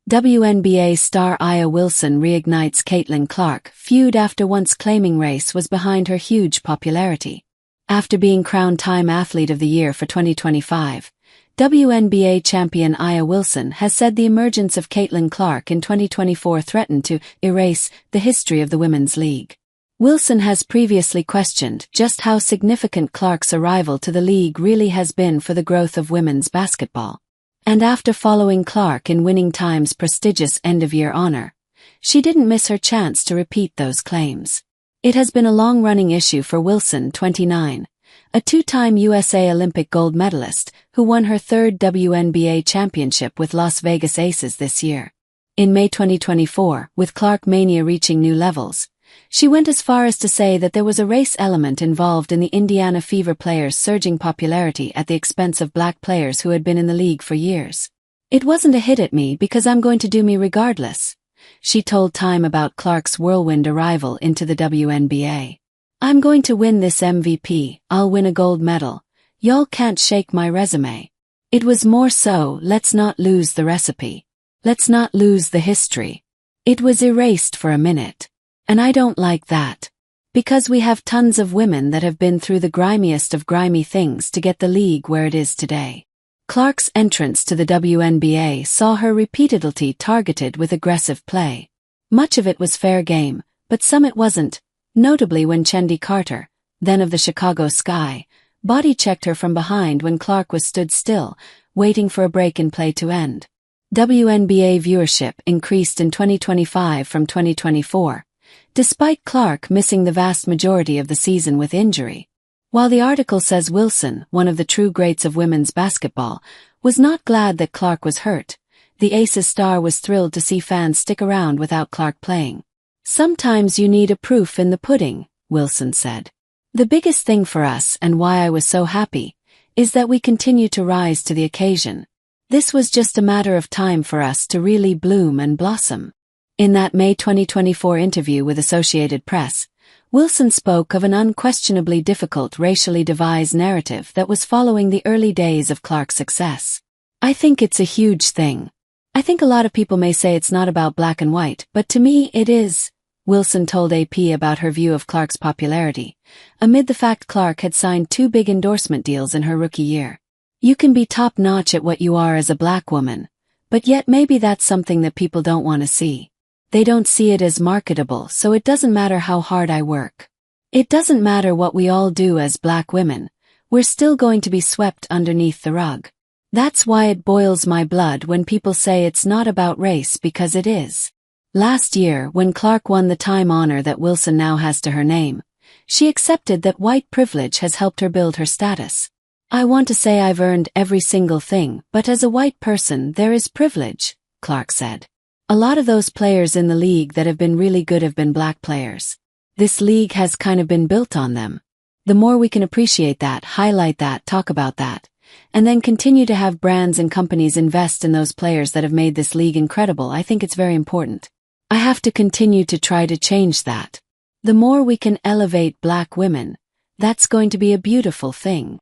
WNBA star Aya Wilson reignites Caitlin Clark feud after once claiming race was behind her huge popularity. After being crowned Time Athlete of the Year for 2025, WNBA champion Aya Wilson has said the emergence of Caitlin Clark in 2024 threatened to erase the history of the women's league. Wilson has previously questioned just how significant Clark's arrival to the league really has been for the growth of women's basketball. And after following Clark in winning Time's prestigious end-of-year honor, she didn't miss her chance to repeat those claims. It has been a long-running issue for Wilson, 29, a two-time USA Olympic gold medalist who won her third WNBA championship with Las Vegas Aces this year. In May 2024, with Clark mania reaching new levels, she went as far as to say that there was a race element involved in the Indiana Fever players' surging popularity at the expense of black players who had been in the league for years. "It wasn't a hit at me because I'm going to do me regardless," she told Time about Clark's whirlwind arrival into the WNBA. "I'm going to win this MVP, I'll win a gold medal. Y'all can't shake my resume. It was more so, let's not lose the recipe. Let's not lose the history. It was erased for a minute. And I don't like that. Because we have tons of women that have been through the grimiest of grimy things to get the league where it is today." Clark's entrance to the WNBA saw her repeatedly targeted with aggressive play. Much of it was fair game, but some it wasn't, notably when Chendi Carter, then of the Chicago Sky, body-checked her from behind when Clark was stood still, waiting for a break in play to end. WNBA viewership increased in 2025 from 2024. Despite Clark missing the vast majority of the season with injury. While the article says Wilson, one of the true greats of women's basketball, was not glad that Clark was hurt, the Aces star was thrilled to see fans stick around without Clark playing. "Sometimes you need a proof in the pudding," Wilson said. "The biggest thing for us and why I was so happy is that we continue to rise to the occasion. This was just a matter of time for us to really bloom and blossom." In that May 2024 interview with Associated Press, Wilson spoke of an unquestionably difficult racially devised narrative that was following the early days of Clark's success. "I think it's a huge thing. I think a lot of people may say it's not about black and white, but to me it is," Wilson told AP about her view of Clark's popularity, amid the fact Clark had signed 2 big endorsement deals in her rookie year. "You can be top-notch at what you are as a black woman, but yet maybe that's something that people don't want to see. They don't see it as marketable, so it doesn't matter how hard I work. It doesn't matter what we all do as black women, we're still going to be swept underneath the rug. That's why it boils my blood when people say it's not about race, because it is." Last year, when Clark won the Time honor that Wilson now has to her name, she accepted that white privilege has helped her build her status. "I want to say I've earned every single thing, but as a white person there is privilege," Clark said. "A lot of those players in the league that have been really good have been black players. This league has kind of been built on them. The more we can appreciate that, highlight that, talk about that, and then continue to have brands and companies invest in those players that have made this league incredible, I think it's very important. I have to continue to try to change that. The more we can elevate black women, that's going to be a beautiful thing."